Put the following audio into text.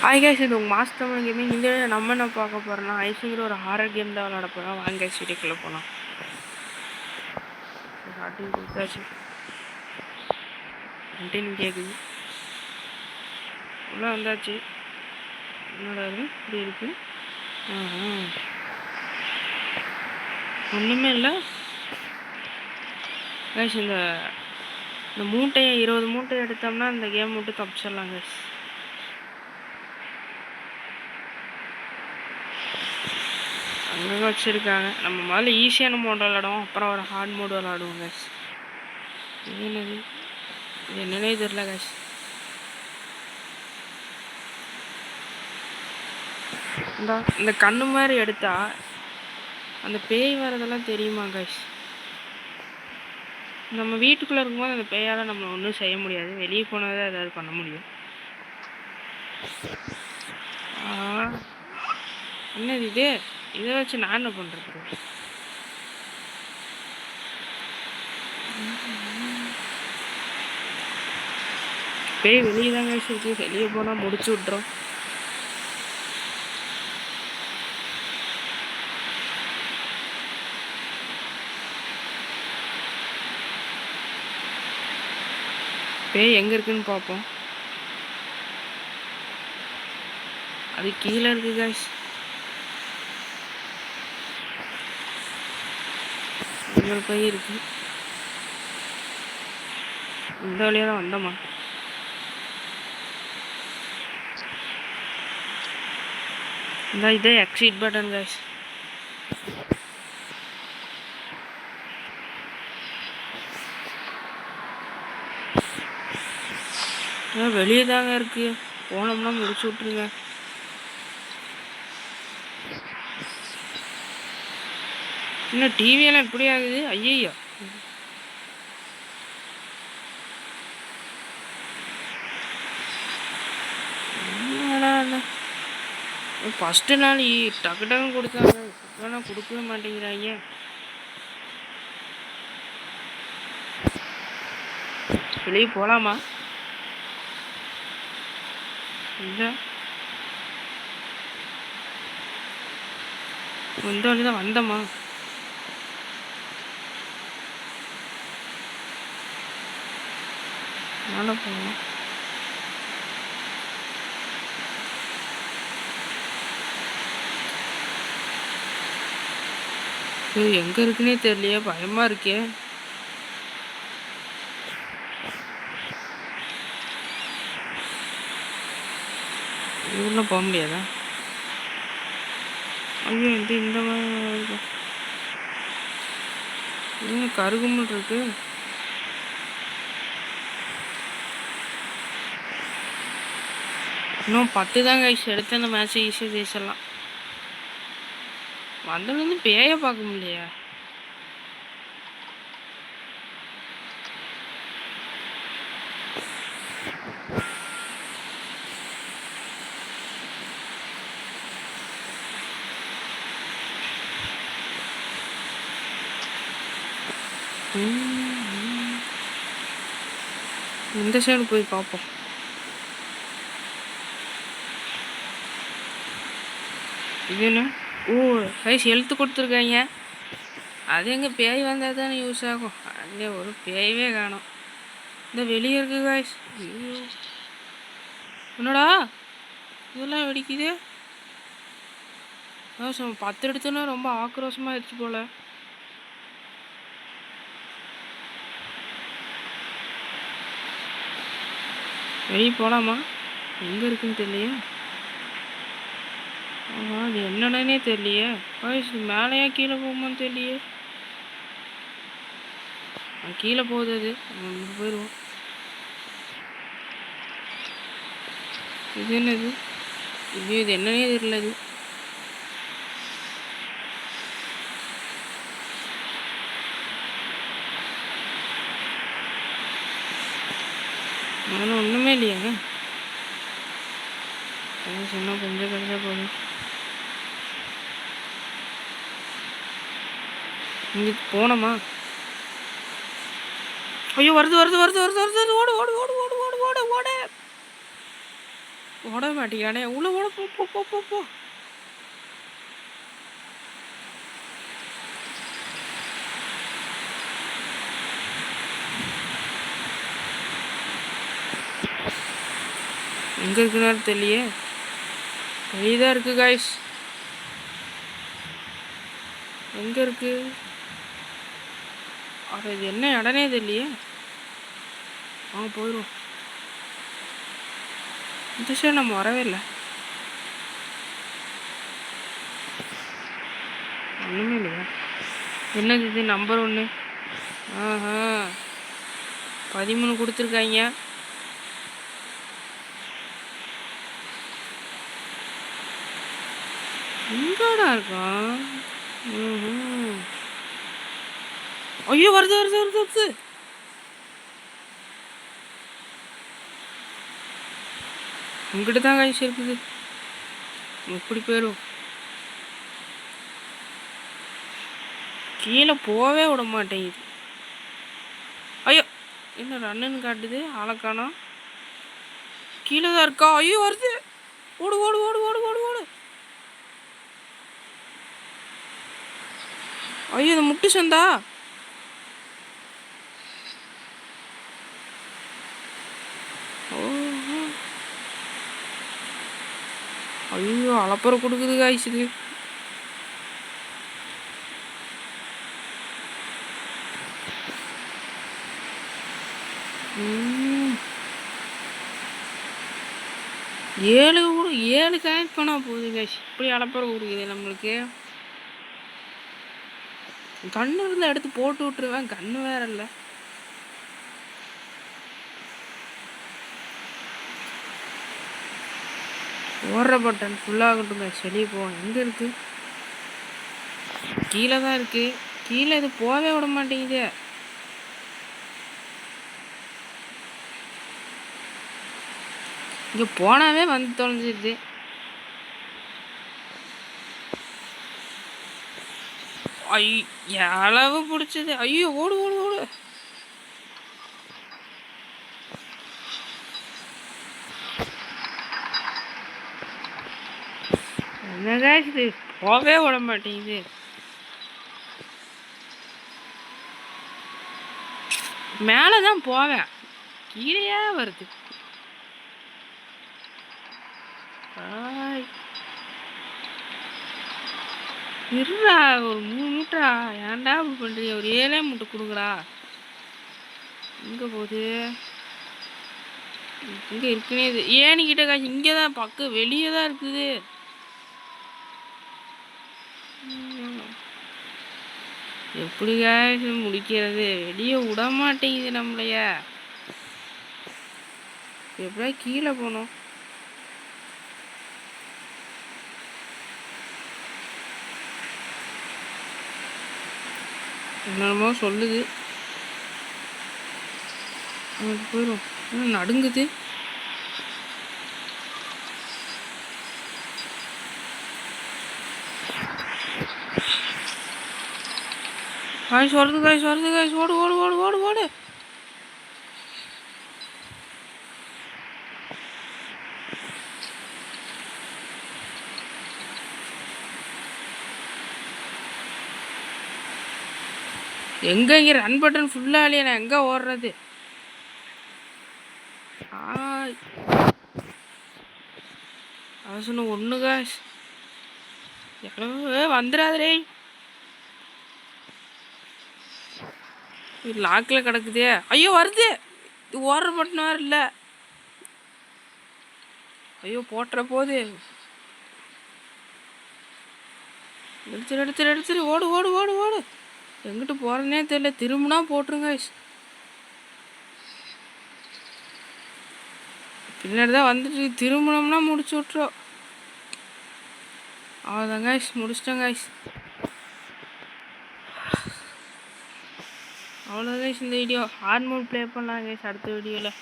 Hi guys, இது உங்கள் master gaming. இந்த நம்ம என்ன பார்க்க போகிறோம்னா ஐஸுங்கிற ஒரு ஹாரர் கேம் தான் விளாட போகிறோம். வாங்க வீடியோக்குள்ளே போகலாம். ஸ்டார்டிங் கொடுத்தாச்சு, கண்டினியூ கேட்குது, உள்ளே வந்தாச்சு. என்னடா இப்படி இருக்கு? ஒன்றுமே இல்லை கைஸ். இந்த மூட்டையை 20 மூட்டையை எடுத்தோம்னா இந்த கேம் மட்டும் தப்பிச்சிடலாம் கைஸ். அங்கே வச்சுருக்காங்க. நம்ம முதல்ல ஈஸியான மோட் விளாடுவோம், அப்புறம் ஒரு ஹார்ட் மோடு விளாடுவோம் கைஸ். என்னது இது? என்னன்னே தெரியல கைஸ். இந்த கண்ணு மாதிரி எடுத்தா அந்த பேய் வரதெல்லாம் தெரியுமா கைஸ்? நம்ம வீட்டுக்குள்ளே இருக்கும்போது அந்த பேயால் நம்ம ஒன்றும் செய்ய முடியாது. வெளியே போனதான் ஏதாவது பண்ண முடியும். என்னது இது? இதை வச்சு நான் என்ன பண்ணுறது? பேய் வெளியே தான் கைஸ் இருக்கு. வெளியே போனால் முடிச்சு விட்றோம். பேய் எங்கே இருக்குன்னு பார்ப்போம். அது கீழே இருக்கு கைஸ். இன்னொரு பை இருக்கு. இந்த வழியாக தான் வந்தோமா? இந்த இதே எக்ஸிட் பட்டன் கைஸ். வெளியே தாங்க இருக்கு. போனோம்னா முடிச்சு விட்ருங்க. இன்னும் டிவியெல்லாம் எப்படி ஆகுது? ஐயோ, ஃபஸ்ட்டு நாள் டக்கு டக்குன்னு கொடுத்தாங்க, இப்போலாம் கொடுக்கவே மாட்டேங்கிறாங்க. வெளியே போகலாமா? இல்லை, இந்த வழி தான் வந்தோமா? மேலே போகலாம். இது எங்கே இருக்குன்னே தெரியலையே, பயமாக இருக்கே. இதுலாம் போக முடியாதா? ஐயோ, இந்த மாதிரி கருகுமல் இருக்கு. இன்னும் 10 தான் கைஸ் எடுத்து அந்த மேட்ச்சை ஈஸியாக ஜெயிச்சிடலாம். வந்ததுலேருந்து பேயை பார்க்க முடியலையா? இந்த சைடு போய் பார்ப்போம். இது என்ன? ஓ கைஸ், ஹெல்த்து கொடுத்துருக்காங்க. அது எங்கே பேய் வந்தால் தானே யூஸ் ஆகும். அங்கே ஒரு பேயவே காணும். இந்த வெளியே இருக்கு கைஸ். ஐயோ, என்னடா இதெல்லாம் வெடிக்குது? 10 எடுத்தோன்னா ரொம்ப ஆக்ரோஷமாக ஆயிடுச்சு போல. வெளியே போகலாமா? எங்கே இருக்குன்னு தெரியலையே. அது என்னன்னே தெரியலையே கைஸ். மேலேயா கீழே போகுமான்னு தெரியலையே. கீழே போகுது. அது போயிடுவோம். இது என்னது? இது என்னன்னே தெரியல. இது அதெல்லாம் ஒன்றுமே இல்லையாங்க. சொன்னால் கொஞ்சம் கிடைச்சா போதும். இங்கே போனோமா? ஐயோ, வருது வருது வருது வருது வருது. ஓடு ஓடு ஓடு ஓடு ஓடு ஓடு ஓடு. ஓட மாட்டேங்கிறானே. உள்ள ஓட. போ போ போ போ போ. எங்கே இருக்குன்னு தெரியலையே. வெளியதான் இருக்குது காய்ஸ். எங்கே இருக்கு? அது என்ன இடனே தெரியலையே. போயிடுவோம். இந்த விஷயம் நம்ம வரவே இல்லை. ஒன்றுமே இல்லையா? என்னது இது? நம்பர் 1. ஆஹா, 13 கொடுத்துருக்காங்க. எங்கடா இருக்கான்? ஐயோ, வருது வருது வருது வருது. உங்ககிட்ட தான் காய்ச்சி இருக்குது. எப்படி போயிடும்? கீழே போவே விட மாட்டேங்குது. ஐயோ, என்ன ரன்னுன்னு காட்டுது? ஆளக்கானோம். கீழே தான் இருக்கா? ஐயோ, வருது. ஓடு ஓடு ஓடு ஓடு ஓடு ஓடு. ஐயோ, இது முட்டு சந்தா. ஐயோ, அளப்பறை கொடுக்குது காய்ஸ் இது. ஏழு கனெக்ட் பண்ணா போகுது காய்ஸ். இப்படி அளப்பறை கொடுக்குது நம்மளுக்கு. கண்ணு இருந்தால் எடுத்து போட்டு விட்டுருவேன். கண்ணு வேற இல்லை. ஓடுற பட்டன் ஃபுல்லாகட்டும் காய்ஸ். வெளியே போவோம். எங்கே இருக்கு? கீழே தான் இருக்கு. கீழே இது போகவே விட மாட்டேங்குது. இங்கே போனாவே வந்து தொலைஞ்சிருது. அளவு பிடிச்சது. ஐயோ, ஓடு ஓடு ஓடு. என்னதான் இது? போகவே விட மாட்டேங்குது. மேலே தான் போவேன், கீழே வருது. இருடா, ஒரு 3 மூட்டா. ஏன்டா இப்படி பண்ணுறீங்க? ஒரு 7 மூட்டை கொடுக்குறா. எங்கே போகுது? இங்கே இருக்குனே. இது ஏன்னு கிட்ட காய்ச்சி. இங்கே தான் பக்கம் வெளியே தான் இருக்குது. எப்படி காய்ச்சி முடிக்கிறது? வெளியே விட மாட்டேங்குது நம்மளைய. எப்படா கீழே போனோம்? என்னமோ சொல்லுது. போயிடும். நடுங்குது. காய்ச்சி வருது காய்ச்சி வருது காய்ச்சி. ஓடு ஓடு ஓடு ஓடு ஓடு. எங்கே இங்கே ரன் பட்டன் ஃபுல்லாக இல்லையா? நான் எங்கே ஓடுறது? சொன்ன ஒன்று காய்ஸ். வந்துடாதே. லாக்கில் கிடக்குதே. ஐயோ, வருது. இது ஓடுற பட்டன் வேறு இல்லை. ஐயோ, போட்டுற போது. எடுத்துரு எடுத்துரு எடுத்துரு. ஓடு ஓடு ஓடு ஓடு. எங்கிட்ட போகிறேன்னே தெரியல. திரும்பினா போட்டுருங்க காய்ஸ். பின்னாடி தான் வந்துட்டு திரும்பினோம்னா முடிச்சு விட்றோம். அவ்வளோதான் காய்ஸ், முடிச்சிட்டேன் காய்ஸ். அவ்வளோ காய்ஸ் இந்த வீடியோ. ஹார்ட் மோட் ப்ளே பண்ணலாம் காய்ஸ் அடுத்த வீடியோவில்.